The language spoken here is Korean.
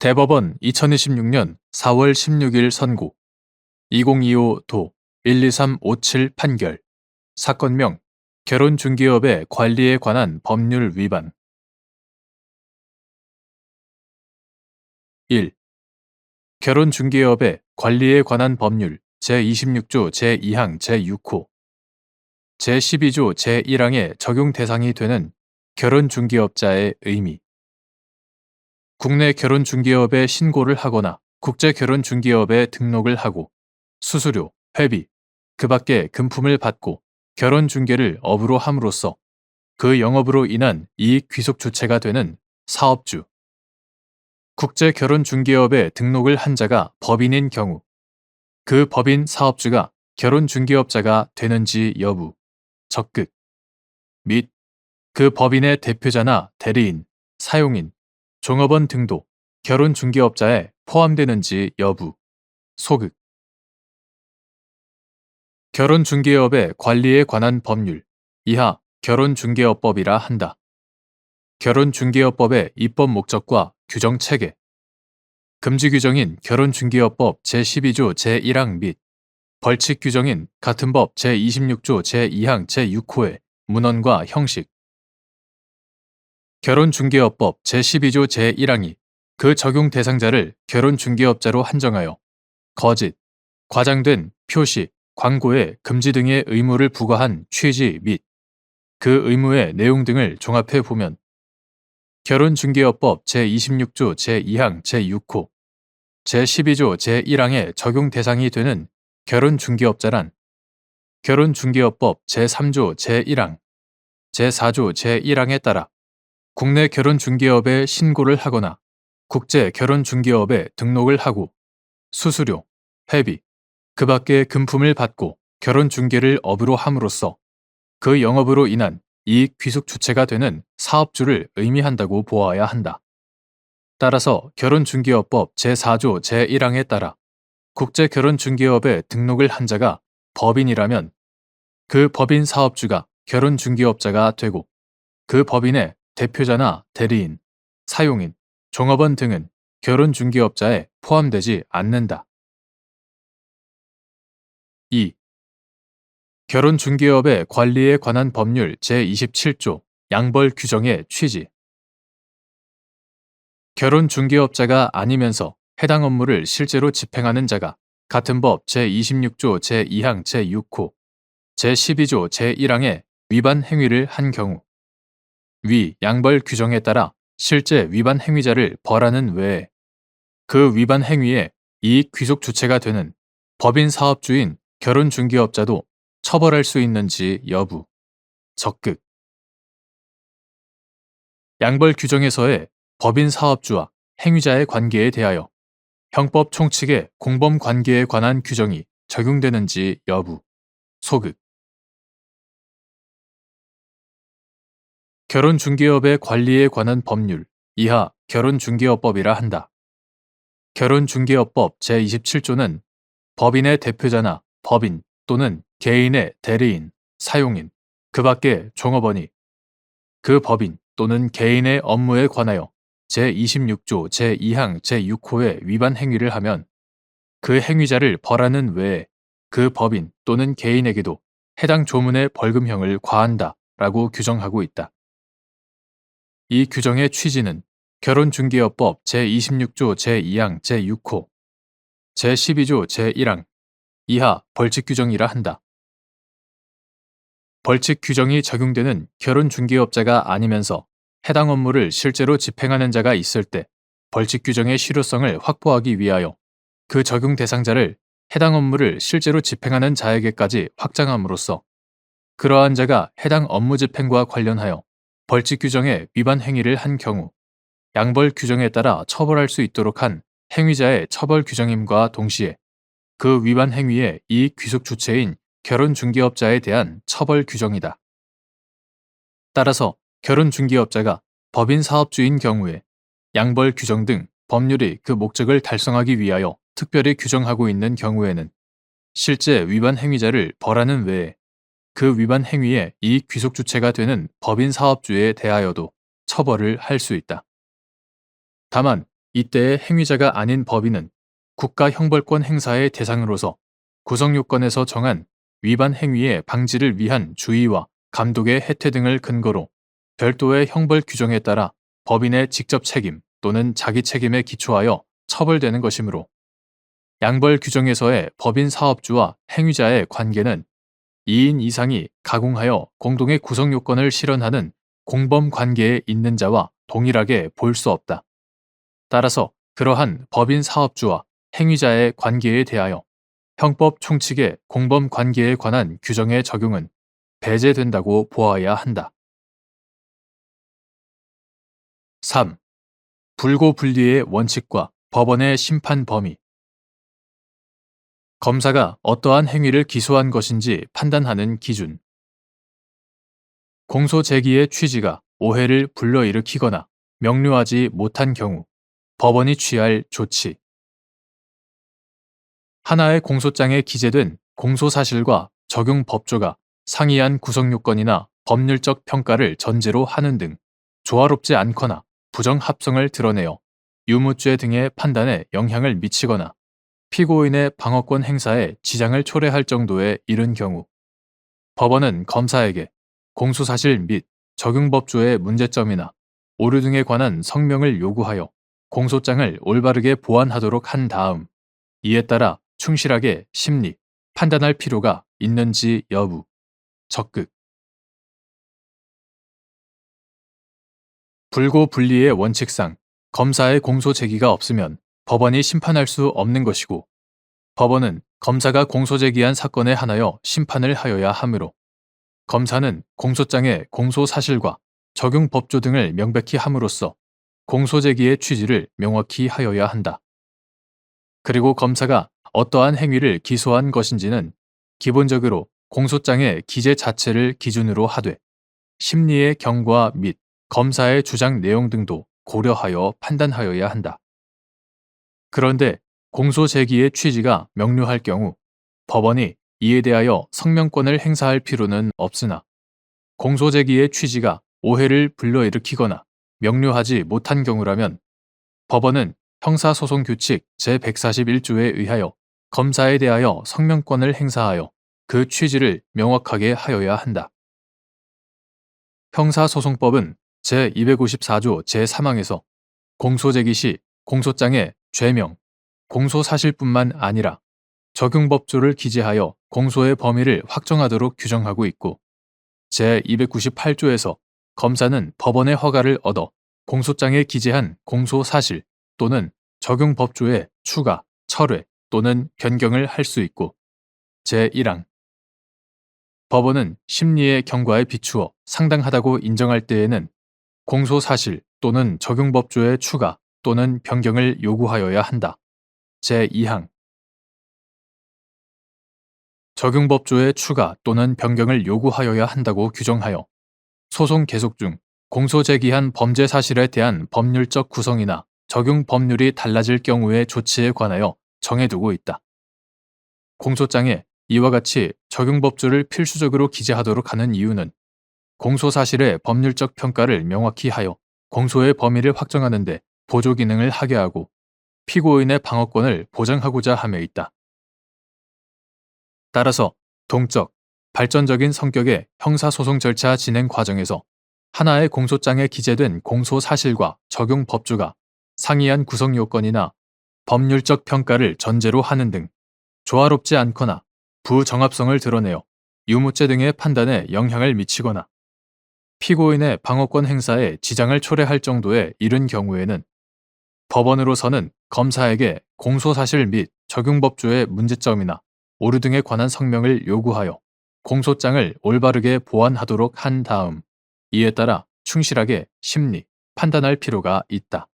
대법원 2026년 4월 16일 선고 2025도 12357 판결 사건명 결혼중개업의 관리에 관한 법률 위반 1. 결혼중개업의 관리에 관한 법률 제26조 제2항 제6호 제12조 제1항의 적용 대상이 되는 결혼중개업자의 의미 국내 결혼중개업에 신고를 하거나 국제결혼중개업에 등록을 하고 수수료, 회비, 그 밖에 금품을 받고 결혼중개를 업으로 함으로써 그 영업으로 인한 이익 귀속 주체가 되는 사업주. 국제결혼중개업에 등록을 한 자가 법인인 경우 그 법인 사업주가 결혼중개업자가 되는지 여부, 적극, 및 그 법인의 대표자나 대리인, 사용인, 종업원 등도 결혼중개업자에 포함되는지 여부, 소극. 결혼중개업의 관리에 관한 법률 이하 결혼중개업법이라 한다. 결혼중개업법의 입법 목적과 규정 체계 금지 규정인 결혼중개업법 제12조 제1항 및 벌칙 규정인 같은 법 제26조 제2항 제6호의 문헌과 형식 결혼중개업법 제12조 제1항이 그 적용 대상자를 결혼중개업자로 한정하여 거짓, 과장된 표시, 광고의 금지 등의 의무를 부과한 취지 및 그 의무의 내용 등을 종합해 보면 결혼중개업법 제26조 제2항 제6호, 제12조 제1항의 적용 대상이 되는 결혼중개업자란 결혼중개업법 제3조 제1항, 제4조 제1항에 따라 국내 결혼중개업에 신고를 하거나 국제 결혼중개업에 등록을 하고 수수료, 회비, 그 밖의 금품을 받고 결혼중개를 업으로 함으로써 그 영업으로 인한 이익 귀속 주체가 되는 사업주를 의미한다고 보아야 한다. 따라서 결혼중개업법 제4조 제1항에 따라 국제 결혼중개업에 등록을 한 자가 법인이라면 그 법인 사업주가 결혼중개업자가 되고 그 법인의 대표자나 대리인, 사용인, 종업원 등은 결혼중개업자에 포함되지 않는다. 2. 결혼중개업의 관리에 관한 법률 제27조 양벌 규정의 취지 결혼중개업자가 아니면서 해당 업무를 실제로 집행하는 자가 같은 법 제26조 제2항 제6호, 제12조 제1항의 위반 행위를 한 경우 위 양벌 규정에 따라 실제 위반 행위자를 벌하는 외에 그 위반 행위에 이익 귀속 주체가 되는 법인 사업주인 결혼중개업자도 처벌할 수 있는지 여부, 적극. 양벌 규정에서의 법인 사업주와 행위자의 관계에 대하여 형법 총칙의 공범 관계에 관한 규정이 적용되는지 여부, 소극. 결혼중개업의 관리에 관한 법률 이하 결혼중개업법이라 한다. 결혼중개업법 제27조는 법인의 대표자나 법인 또는 개인의 대리인, 사용인, 그 밖의 종업원이 그 법인 또는 개인의 업무에 관하여 제26조 제2항 제6호의 위반 행위를 하면 그 행위자를 벌하는 외에 그 법인 또는 개인에게도 해당 조문의 벌금형을 과한다 라고 규정하고 있다. 이 규정의 취지는 결혼중개업법 제26조 제2항 제6호, 제12조 제1항 이하 벌칙 규정이라 한다. 벌칙 규정이 적용되는 결혼중개업자가 아니면서 해당 업무를 실제로 집행하는 자가 있을 때 벌칙 규정의 실효성을 확보하기 위하여 그 적용 대상자를 해당 업무를 실제로 집행하는 자에게까지 확장함으로써 그러한 자가 해당 업무 집행과 관련하여 벌칙 규정의 위반 행위를 한 경우 양벌 규정에 따라 처벌할 수 있도록 한 행위자의 처벌 규정임과 동시에 그 위반 행위의 이익 귀속 주체인 결혼중개업자에 대한 처벌 규정이다. 따라서 결혼중개업자가 법인 사업주인 경우에 양벌 규정 등 법률이 그 목적을 달성하기 위하여 특별히 규정하고 있는 경우에는 실제 위반 행위자를 벌하는 외에 그 위반 행위의 이익 귀속 주체가 되는 법인 사업주에 대하여도 처벌을 할 수 있다. 다만 이때의 행위자가 아닌 법인은 국가 형벌권 행사의 대상으로서 구성요건에서 정한 위반 행위의 방지를 위한 주의와 감독의 혜택 등을 근거로 별도의 형벌 규정에 따라 법인의 직접 책임 또는 자기 책임에 기초하여 처벌되는 것이므로 양벌 규정에서의 법인 사업주와 행위자의 관계는 2인 이상이 가공하여 공동의 구성 요건을 실현하는 공범 관계에 있는 자와 동일하게 볼 수 없다. 따라서 그러한 법인 사업주와 행위자의 관계에 대하여 형법 총칙의 공범 관계에 관한 규정의 적용은 배제된다고 보아야 한다. 3. 불고불리의 원칙과 법원의 심판 범위. 검사가 어떠한 행위를 기소한 것인지 판단하는 기준. 공소 제기의 취지가 오해를 불러일으키거나 명료하지 못한 경우 법원이 취할 조치. 하나의 공소장에 기재된 공소사실과 적용 법조가 상이한 구성요건이나 법률적 평가를 전제로 하는 등 조화롭지 않거나 부정합성을 드러내어 유무죄 등의 판단에 영향을 미치거나 피고인의 방어권 행사에 지장을 초래할 정도에 이른 경우 법원은 검사에게 공소사실 및 적용법조의 문제점이나 오류 등에 관한 성명을 요구하여 공소장을 올바르게 보완하도록 한 다음 이에 따라 충실하게 심리, 판단할 필요가 있는지 여부, 적극. 불고불리의 원칙상 검사의 공소 제기가 없으면 법원이 심판할 수 없는 것이고 법원은 검사가 공소 제기한 사건에 한하여 심판을 하여야 하므로 검사는 공소장의 공소 사실과 적용 법조 등을 명백히 함으로써 공소 제기의 취지를 명확히 하여야 한다. 그리고 검사가 어떠한 행위를 기소한 것인지는 기본적으로 공소장의 기재 자체를 기준으로 하되 심리의 경과 및 검사의 주장 내용 등도 고려하여 판단하여야 한다. 그런데 공소 제기의 취지가 명료할 경우 법원이 이에 대하여 성명권을 행사할 필요는 없으나 공소 제기의 취지가 오해를 불러일으키거나 명료하지 못한 경우라면 법원은 형사소송규칙 제141조에 의하여 검사에 대하여 성명권을 행사하여 그 취지를 명확하게 하여야 한다. 형사소송법은 제254조 제3항에서 공소제기 시 공소장의 죄명, 공소사실뿐만 아니라 적용법조를 기재하여 공소의 범위를 확정하도록 규정하고 있고 제298조에서 검사는 법원의 허가를 얻어 공소장에 기재한 공소사실 또는 적용법조의 추가, 철회 또는 변경을 할 수 있고 제1항 법원은 심리의 경과에 비추어 상당하다고 인정할 때에는 공소사실 또는 적용법조의 추가 또는 변경을 요구하여야 한다. 제2항 적용법조의 추가 또는 변경을 요구하여야 한다고 규정하여 소송 계속 중 공소 제기한 범죄 사실에 대한 법률적 구성이나 적용 법률이 달라질 경우의 조치에 관하여 정해두고 있다. 공소장에 이와 같이 적용법조를 필수적으로 기재하도록 하는 이유는 공소사실의 법률적 평가를 명확히 하여 공소의 범위를 확정하는 데 보조 기능을 하게 하고 피고인의 방어권을 보장하고자 함에 있다. 따라서 동적, 발전적인 성격의 형사소송 절차 진행 과정에서 하나의 공소장에 기재된 공소사실과 적용 법조가 상이한 구성 요건이나 법률적 평가를 전제로 하는 등 조화롭지 않거나 부정합성을 드러내어 유무죄 등의 판단에 영향을 미치거나 피고인의 방어권 행사에 지장을 초래할 정도에 이른 경우에는 법원으로서는 검사에게 공소사실 및 적용법조의 문제점이나 오류 등에 관한 성명을 요구하여 공소장을 올바르게 보완하도록 한 다음 이에 따라 충실하게 심리, 판단할 필요가 있다.